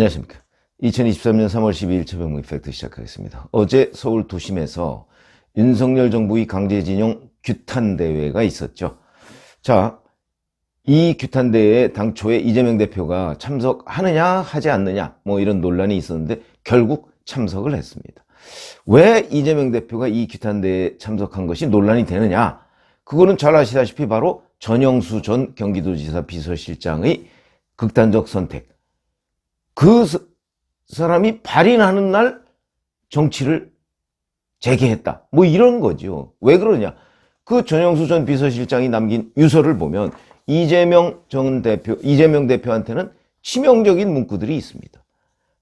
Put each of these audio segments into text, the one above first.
안녕하십니까. 2023년 3월 12일 최병무 이펙트 시작하겠습니다. 어제 서울 도심에서 윤석열 정부의 강제징용 규탄대회가 있었죠. 자, 이 규탄대회에 당초에 이재명 대표가 참석하느냐 하지 않느냐 이런 논란이 있었는데 결국 참석을 했습니다. 왜 이재명 대표가 이 규탄대회에 참석한 것이 논란이 되느냐? 그거는 잘 아시다시피 바로 전영수 전 경기도지사 비서실장의 극단적 선택. 그 사람이 발인하는 날 정치를 재개했다. 이런 거죠. 왜 그러냐? 그 전영수 전 비서실장이 남긴 유서를 보면 이재명 대표한테는 치명적인 문구들이 있습니다.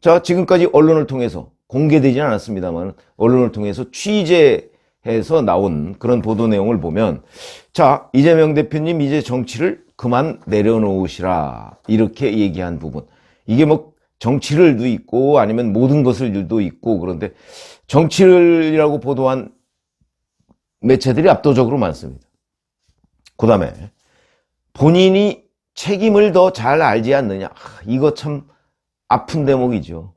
자, 지금까지 언론을 통해서 공개되지는 않았습니다만 언론을 통해서 취재해서 나온 그런 보도 내용을 보면, 자, 이재명 대표님 이제 정치를 그만 내려놓으시라 이렇게 얘기한 부분, 이게 정치를도 있고 아니면 모든 것을도 있고, 그런데 정치를이라고 보도한 매체들이 압도적으로 많습니다. 그 다음에 본인이 책임을 더 잘 알지 않느냐, 이거 참 아픈 대목이죠.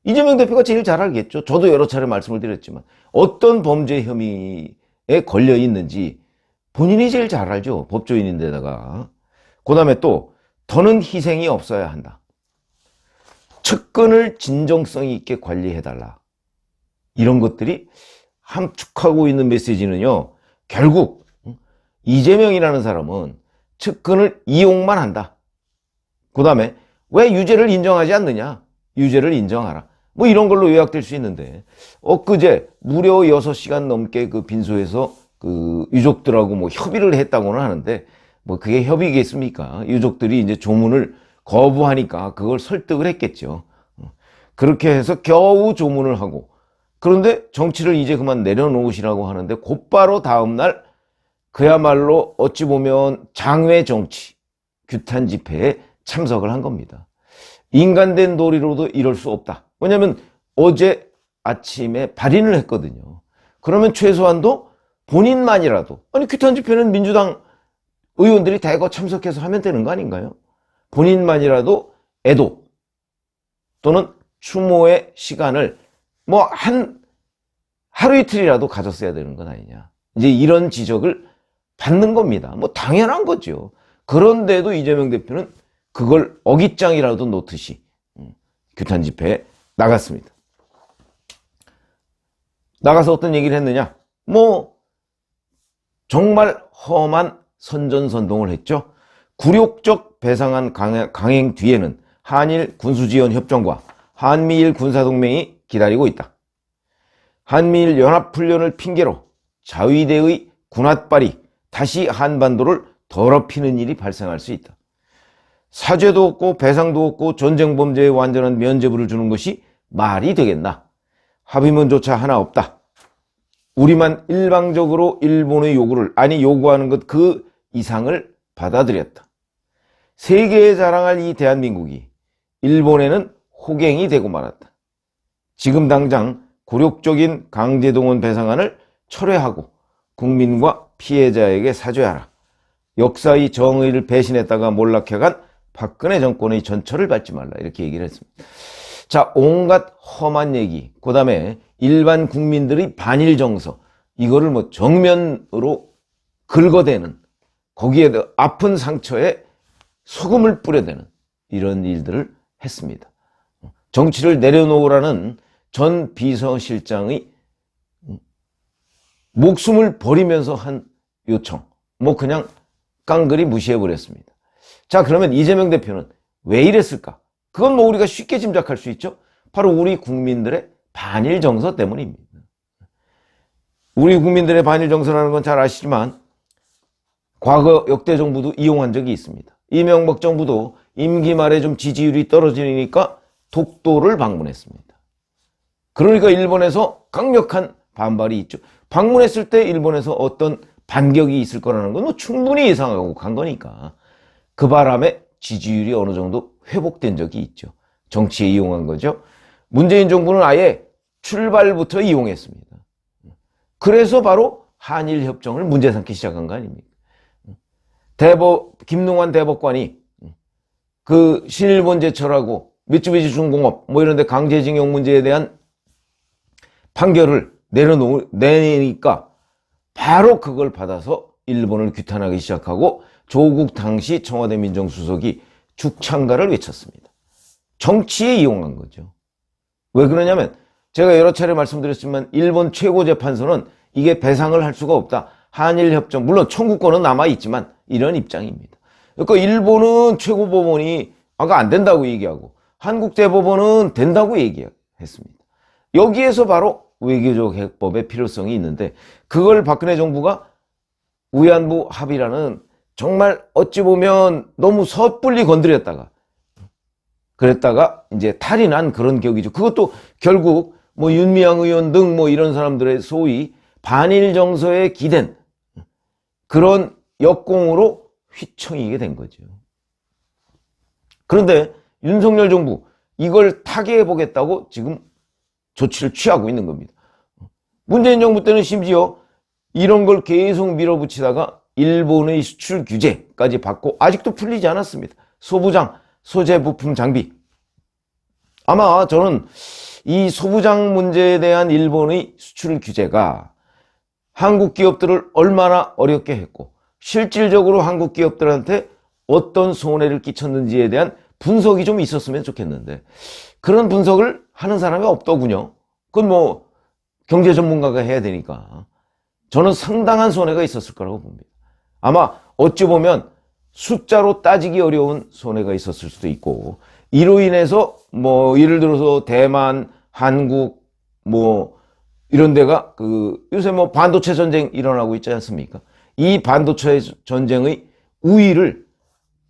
이재명 대표가 제일 잘 알겠죠. 저도 여러 차례 말씀을 드렸지만 어떤 범죄 혐의에 걸려 있는지 본인이 제일 잘 알죠. 법조인인데다가. 그 다음에 또 더는 희생이 없어야 한다. 측근을 진정성 있게 관리해달라. 이런 것들이 함축하고 있는 메시지는요, 결국 이재명이라는 사람은 측근을 이용만 한다. 그 다음에 왜 유죄를 인정하지 않느냐? 유죄를 인정하라. 이런 걸로 요약될 수 있는데, 엊그제 무려 6시간 넘게 그 빈소에서 그 유족들하고 협의를 했다고는 하는데, 그게 협의겠습니까? 유족들이 이제 조문을 거부하니까 그걸 설득을 했겠죠. 그렇게 해서 겨우 조문을 하고, 그런데 정치를 이제 그만 내려놓으시라고 하는데 곧바로 다음날 그야말로 어찌 보면 장외 정치 규탄 집회에 참석을 한 겁니다. 인간된 도리로도 이럴 수 없다. 왜냐하면 어제 아침에 발인을 했거든요. 그러면 최소한도 본인만이라도, 아니 규탄 집회는 민주당 의원들이 대거 참석해서 하면 되는 거 아닌가요? 본인만이라도 애도 또는 추모의 시간을 하루 이틀이라도 가졌어야 되는 건 아니냐, 이제 이런 지적을 받는 겁니다. 당연한 거죠. 그런데도 이재명 대표는 그걸 어깃장이라도 놓듯이 규탄 집회에 나갔습니다. 나가서 어떤 얘기를 했느냐? 정말 험한 선전선동을 했죠. 굴욕적 배상안 강행 뒤에는 한일 군수지원 협정과 한미일 군사동맹이 기다리고 있다. 한미일 연합훈련을 핑계로 자위대의 군홧발이 다시 한반도를 더럽히는 일이 발생할 수 있다. 사죄도 없고 배상도 없고 전쟁 범죄에 완전한 면죄부를 주는 것이 말이 되겠나? 합의문조차 하나 없다. 우리만 일방적으로 일본의 요구하는 것 그 이상을 받아들였다. 세계에 자랑할 이 대한민국이 일본에는 호갱이 되고 말았다. 지금 당장 굴욕적인 강제동원 배상안을 철회하고 국민과 피해자에게 사죄하라. 역사의 정의를 배신했다가 몰락해간 박근혜 정권의 전철을 밟지 말라. 이렇게 얘기를 했습니다. 자, 온갖 험한 얘기, 그 다음에 일반 국민들의 반일 정서, 이거를 정면으로 긁어대는, 거기에 아픈 상처에 소금을 뿌려대는 이런 일들을 했습니다. 정치를 내려놓으라는 전 비서실장의 목숨을 버리면서 한 요청, 그냥 깡그리 무시해버렸습니다. 자, 그러면 이재명 대표는 왜 이랬을까? 그건 우리가 쉽게 짐작할 수 있죠. 바로 우리 국민들의 반일 정서 때문입니다. 우리 국민들의 반일 정서라는 건 잘 아시지만 과거 역대 정부도 이용한 적이 있습니다. 이명박 정부도 임기 말에 좀 지지율이 떨어지니까 독도를 방문했습니다. 그러니까 일본에서 강력한 반발이 있죠. 방문했을 때 일본에서 어떤 반격이 있을 거라는 건 충분히 예상하고 간 거니까 그 바람에 지지율이 어느 정도 회복된 적이 있죠. 정치에 이용한 거죠. 문재인 정부는 아예 출발부터 이용했습니다. 그래서 바로 한일 협정을 문제 삼기 시작한 거 아닙니까? 김능환 대법관이 그 신일본 제철하고 미쯔비시 중공업 뭐 이런 데 강제징용 문제에 대한 판결을 내니까 바로 그걸 받아서 일본을 규탄하기 시작하고 조국 당시 청와대 민정수석이 죽창가를 외쳤습니다. 정치에 이용한 거죠. 왜 그러냐면 제가 여러 차례 말씀드렸지만 일본 최고재판소는 이게 배상을 할 수가 없다. 한일협정 물론 청구권은 남아있지만 이런 입장입니다. 그러니까 일본은 최고법원이 아까 안 된다고 얘기하고 한국대법원은 된다고 얘기했습니다. 여기에서 바로 외교적 해법의 필요성이 있는데 그걸 박근혜 정부가 위안부 합의라는 정말 어찌 보면 너무 섣불리 건드렸다가 그랬다가 이제 탈이 난 그런 격이죠. 그것도 결국 뭐 윤미향 의원 등 뭐 이런 사람들의 소위 반일 정서에 기댄 그런 역공으로 휘청이게 된 거죠. 그런데 윤석열 정부 이걸 타개해 보겠다고 지금 조치를 취하고 있는 겁니다. 문재인 정부 때는 심지어 이런 걸 계속 밀어붙이다가 일본의 수출 규제까지 받고 아직도 풀리지 않았습니다. 소부장, 소재 부품 장비. 아마 저는 이 소부장 문제에 대한 일본의 수출 규제가 한국 기업들을 얼마나 어렵게 했고 실질적으로 한국 기업들한테 어떤 손해를 끼쳤는지에 대한 분석이 좀 있었으면 좋겠는데 그런 분석을 하는 사람이 없더군요. 그건 뭐 경제 전문가가 해야 되니까 저는 상당한 손해가 있었을 거라고 봅니다. 아마 어찌 보면 숫자로 따지기 어려운 손해가 있었을 수도 있고 이로 인해서 뭐 예를 들어서 대만, 한국 뭐 이런 데가 요새 뭐 반도체 전쟁 일어나고 있지 않습니까? 이 반도체 전쟁의 우위를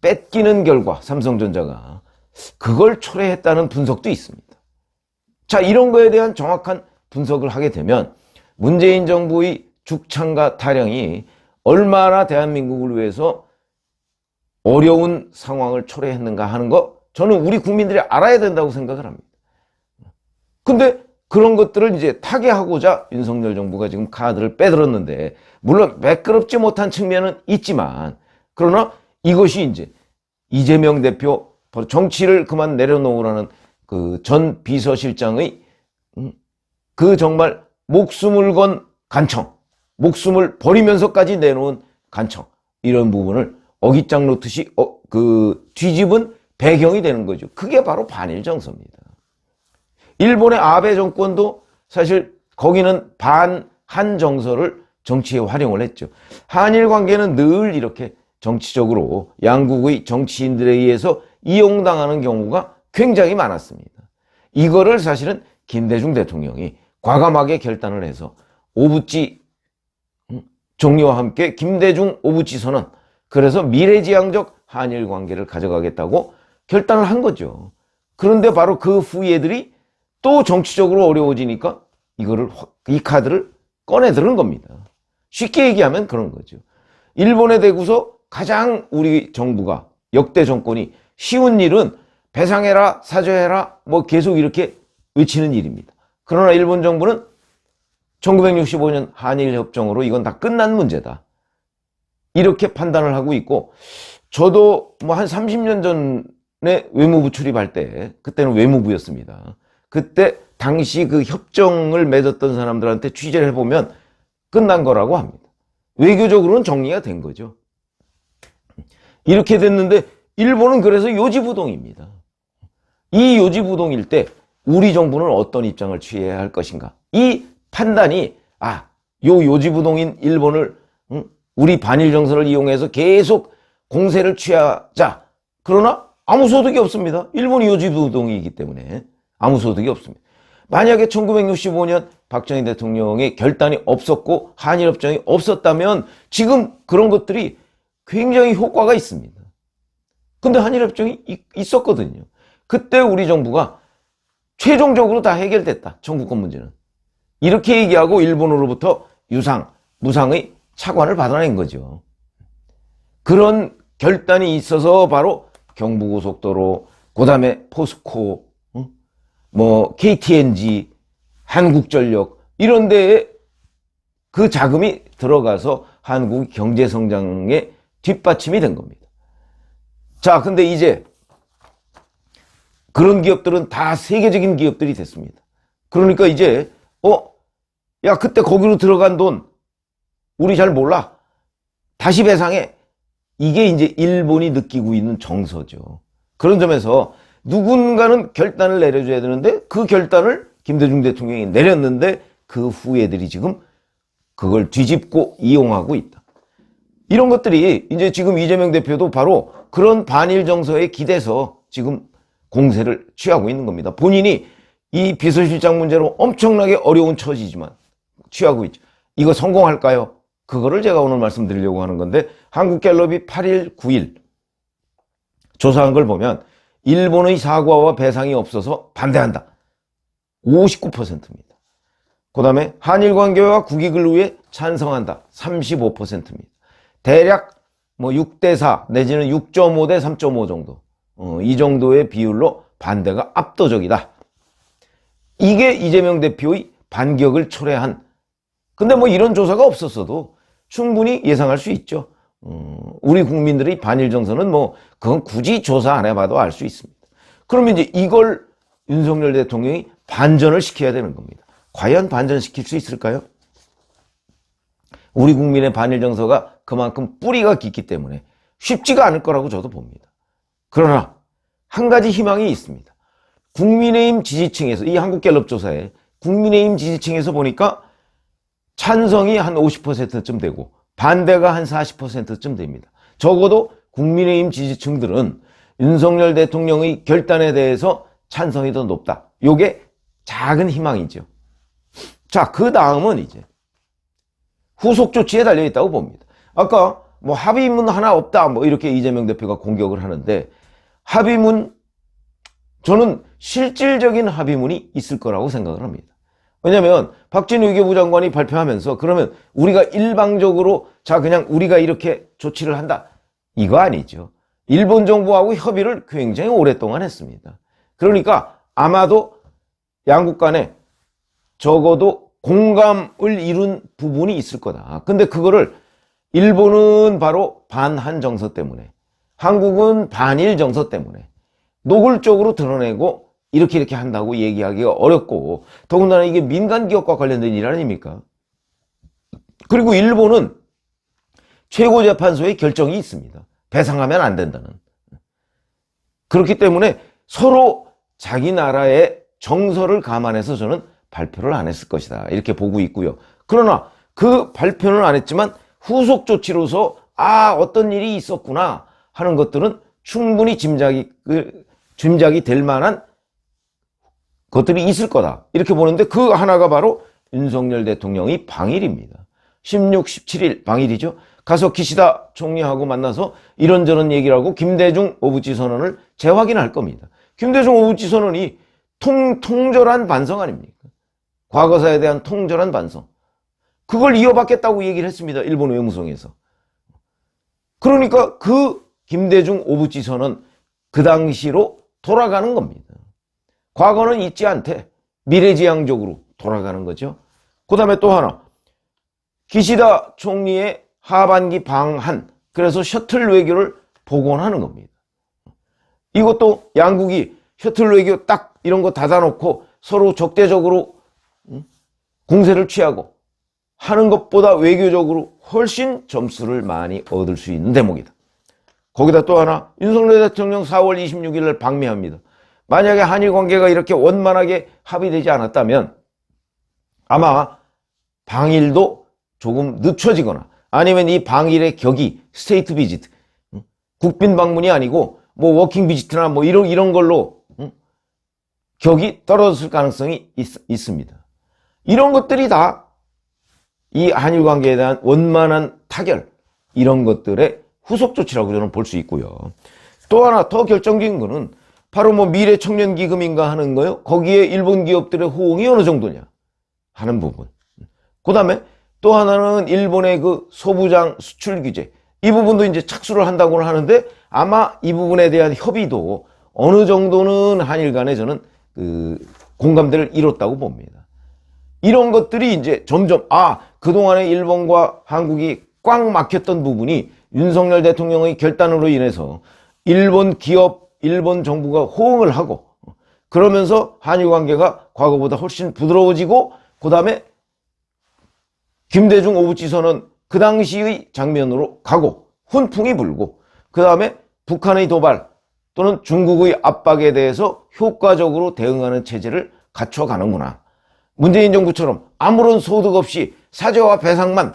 뺏기는 결과 삼성전자가 그걸 초래했다는 분석도 있습니다. 자, 이런 거에 대한 정확한 분석을 하게 되면 문재인 정부의 죽창과 타령이 얼마나 대한민국을 위해서 어려운 상황을 초래했는가 하는 거 저는 우리 국민들이 알아야 된다고 생각을 합니다. 근데 그런 것들을 이제 타개하고자 윤석열 정부가 지금 카드를 빼들었는데 물론 매끄럽지 못한 측면은 있지만 그러나 이것이 이제 이재명 대표 바로 정치를 그만 내려놓으라는 그 전 비서실장의 그 정말 목숨을 건 간청, 목숨을 버리면서까지 내놓은 간청 이런 부분을 어깃장 놓듯이 뒤집은 배경이 되는 거죠. 그게 바로 반일 정서입니다. 일본의 아베 정권도 사실 거기는 반한 정서를 정치에 활용을 했죠. 한일 관계는 늘 이렇게 정치적으로 양국의 정치인들에 의해서 이용당하는 경우가 굉장히 많았습니다. 이거를 사실은 김대중 대통령이 과감하게 결단을 해서 오부치 종료와 함께 김대중 오부치 선언 그래서 미래지향적 한일 관계를 가져가겠다고 결단을 한 거죠. 그런데 바로 그 후예들이 또 정치적으로 어려워지니까 이 카드를 꺼내들은 겁니다. 쉽게 얘기하면 그런 거죠. 일본에 대고서 가장 우리 정부가 역대 정권이 쉬운 일은 배상해라, 사죄해라 뭐 계속 이렇게 외치는 일입니다. 그러나 일본 정부는 1965년 한일협정으로 이건 다 끝난 문제다. 이렇게 판단을 하고 있고 저도 뭐 한 30년 전에 외무부 출입할 때 그때는 외무부였습니다. 그때 당시 그 협정을 맺었던 사람들한테 취재를 해보면 끝난 거라고 합니다. 외교적으로는 정리가 된 거죠. 이렇게 됐는데 일본은 그래서 요지부동입니다. 이 요지부동일 때 우리 정부는 어떤 입장을 취해야 할 것인가. 이 판단이 요 요지부동인 일본을 우리 반일 정서를 이용해서 계속 공세를 취하자. 그러나 아무 소득이 없습니다. 일본이 요지부동이기 때문에 아무 소득이 없습니다. 만약에 1965년 박정희 대통령의 결단이 없었고 한일협정이 없었다면 지금 그런 것들이 굉장히 효과가 있습니다. 근데 한일협정이 있었거든요. 그때 우리 정부가 최종적으로 다 해결됐다. 청구권 문제는. 이렇게 얘기하고 일본으로부터 무상의 차관을 받아낸 거죠. 그런 결단이 있어서 바로 경부고속도로, 그 다음에 포스코, 뭐 KTNG, 한국전력 이런 데에 그 자금이 들어가서 한국 경제 성장에 뒷받침이 된 겁니다. 자, 근데 이제 그런 기업들은 다 세계적인 기업들이 됐습니다. 그러니까 이제 야 그때 거기로 들어간 돈 우리 잘 몰라. 다시 배상해. 이게 이제 일본이 느끼고 있는 정서죠. 그런 점에서 누군가는 결단을 내려줘야 되는데 그 결단을 김대중 대통령이 내렸는데 그 후예들이 지금 그걸 뒤집고 이용하고 있다. 이런 것들이 이제 지금 이재명 대표도 바로 그런 반일 정서에 기대서 지금 공세를 취하고 있는 겁니다. 본인이 이 비서실장 문제로 엄청나게 어려운 처지지만 취하고 있죠. 이거 성공할까요? 그거를 제가 오늘 말씀드리려고 하는 건데 한국갤럽이 8일, 9일 조사한 걸 보면 일본의 사과와 배상이 없어서 반대한다. 59%입니다. 그 다음에 한일 관계와 국익을 위해 찬성한다. 35%입니다. 대략 뭐 6대4 내지는 6.5 대 3.5 정도. 이 정도의 비율로 반대가 압도적이다. 이게 이재명 대표의 반격을 초래한. 근데 뭐 이런 조사가 없었어도 충분히 예상할 수 있죠. 우리 국민들의 반일 정서는 뭐 그건 굳이 조사 안 해봐도 알 수 있습니다. 그러면 이제 이걸 윤석열 대통령이 반전을 시켜야 되는 겁니다. 과연 반전시킬 수 있을까요? 우리 국민의 반일 정서가 그만큼 뿌리가 깊기 때문에 쉽지가 않을 거라고 저도 봅니다. 그러나 한 가지 희망이 있습니다. 국민의힘 지지층에서 이 한국갤럽 조사에 국민의힘 지지층에서 보니까 찬성이 한 50%쯤 되고 반대가 한 40%쯤 됩니다. 적어도 국민의힘 지지층들은 윤석열 대통령의 결단에 대해서 찬성이 더 높다. 요게 작은 희망이죠. 자, 그 다음은 이제 후속 조치에 달려있다고 봅니다. 아까 뭐 합의문 하나 없다 뭐 이렇게 이재명 대표가 공격을 하는데 합의문, 저는 실질적인 합의문이 있을 거라고 생각을 합니다. 왜냐하면 박진우 외교부 장관이 발표하면서 그러면 우리가 일방적으로 자 그냥 우리가 이렇게 조치를 한다. 이거 아니죠. 일본 정부하고 협의를 굉장히 오랫동안 했습니다. 그러니까 아마도 양국 간에 적어도 공감을 이룬 부분이 있을 거다. 근데 그거를 일본은 바로 반한 정서 때문에, 한국은 반일 정서 때문에 노골적으로 드러내고 이렇게 한다고 얘기하기가 어렵고, 더군다나 이게 민간 기업과 관련된 일 아닙니까? 그리고 일본은 최고재판소의 결정이 있습니다. 배상하면 안 된다는. 그렇기 때문에 서로 자기 나라의 정서를 감안해서 저는 발표를 안 했을 것이다, 이렇게 보고 있고요. 그러나 그 발표는 안 했지만 후속 조치로서 어떤 일이 있었구나 하는 것들은 충분히 짐작이 될 만한 것들이 있을 거다, 이렇게 보는데 그 하나가 바로 윤석열 대통령의 방일입니다. 16, 17일 방일이죠. 가서 기시다 총리하고 만나서 이런저런 얘기를 하고 김대중 오부치 선언을 재확인할 겁니다. 김대중 오부치 선언이 통절한 반성 아닙니까? 과거사에 대한 통절한 반성. 그걸 이어받겠다고 얘기를 했습니다. 일본 외무성에서. 그러니까 그 김대중 오부치 선언 그 당시로 돌아가는 겁니다. 과거는 잊지 않되 미래지향적으로 돌아가는 거죠. 그 다음에 또 하나, 기시다 총리의 하반기 방한, 그래서 셔틀 외교를 복원하는 겁니다. 이것도 양국이 셔틀 외교 딱 이런 거 닫아놓고 서로 적대적으로 공세를 취하고 하는 것보다 외교적으로 훨씬 점수를 많이 얻을 수 있는 대목이다. 거기다 또 하나, 윤석열 대통령 4월 26일 날 방미합니다. 만약에 한일 관계가 이렇게 원만하게 합의되지 않았다면 아마 방일도 조금 늦춰지거나, 아니면 이 방일의 격이 스테이트 비지트, 국빈 방문이 아니고 뭐 워킹 비지트나 뭐 이런 걸로 격이 떨어졌을 가능성이 있습니다. 이런 것들이 다 이 한일 관계에 대한 원만한 타결, 이런 것들의 후속 조치라고 저는 볼 수 있고요. 또 하나 더 결정적인 거는 바로 뭐 미래 청년 기금인가 하는 거요. 거기에 일본 기업들의 호응이 어느 정도냐 하는 부분. 그 다음에 또 하나는 일본의 그 소부장 수출 규제, 이 부분도 이제 착수를 한다고는 하는데 아마 이 부분에 대한 협의도 어느 정도는 한일 간에 저는 공감대를 이뤘다고 봅니다. 이런 것들이 이제 점점 그동안에 일본과 한국이 꽉 막혔던 부분이 윤석열 대통령의 결단으로 인해서 일본 기업, 일본 정부가 호응을 하고 그러면서 한일 관계가 과거보다 훨씬 부드러워지고, 그 다음에 김대중 오부치 선언 그 당시의 장면으로 가고 훈풍이 불고, 그 다음에 북한의 도발 또는 중국의 압박에 대해서 효과적으로 대응하는 체제를 갖춰가는구나. 문재인 정부처럼 아무런 소득 없이 사죄와 배상만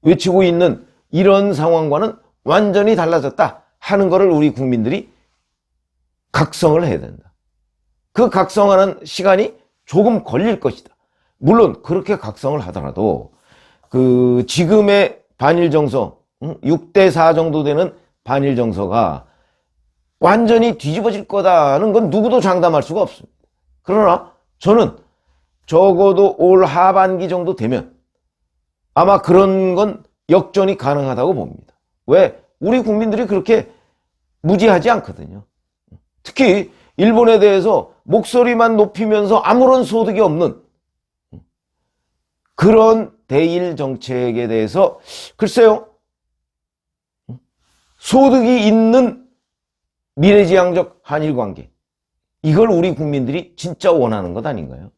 외치고 있는 이런 상황과는 완전히 달라졌다 하는 것을 우리 국민들이 각성을 해야 된다. 그 각성하는 시간이 조금 걸릴 것이다. 물론 그렇게 각성을 하더라도 그 지금의 반일 정서, 6대4 정도 되는 반일 정서가 완전히 뒤집어질 거다는 건 누구도 장담할 수가 없습니다. 그러나 저는 적어도 올 하반기 정도 되면 아마 그런 건 역전이 가능하다고 봅니다. 왜? 우리 국민들이 그렇게 무지하지 않거든요. 특히 일본에 대해서 목소리만 높이면서 아무런 소득이 없는 그런 대일 정책에 대해서 글쎄요, 소득이 있는 미래지향적 한일관계, 이걸 우리 국민들이 진짜 원하는 것 아닌가요?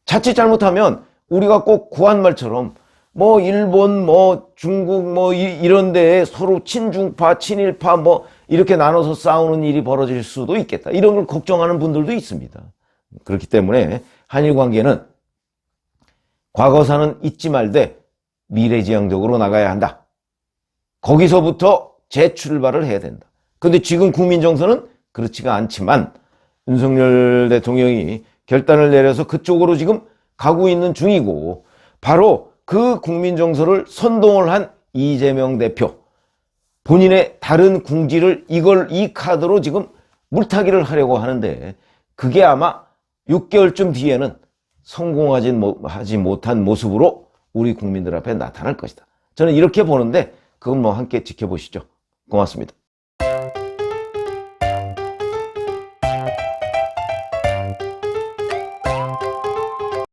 자칫 잘못하면 우리가 꼭 구한말처럼 뭐 일본 뭐 중국 뭐 이런 데에 서로 친중파 친일파 뭐 이렇게 나눠서 싸우는 일이 벌어질 수도 있겠다, 이런 걸 걱정하는 분들도 있습니다. 그렇기 때문에 한일관계는 과거사는 잊지 말되 미래지향적으로 나가야 한다. 거기서부터 재출발을 해야 된다. 그런데 지금 국민정서는 그렇지가 않지만 윤석열 대통령이 결단을 내려서 그쪽으로 지금 가고 있는 중이고, 바로 그 국민정서를 선동을 한 이재명 대표, 본인의 다른 궁지를 이 카드로 지금 물타기를 하려고 하는데, 그게 아마 6개월쯤 뒤에는 성공하지 못한 모습으로 우리 국민들 앞에 나타날 것이다. 저는 이렇게 보는데, 그건 뭐 함께 지켜보시죠. 고맙습니다.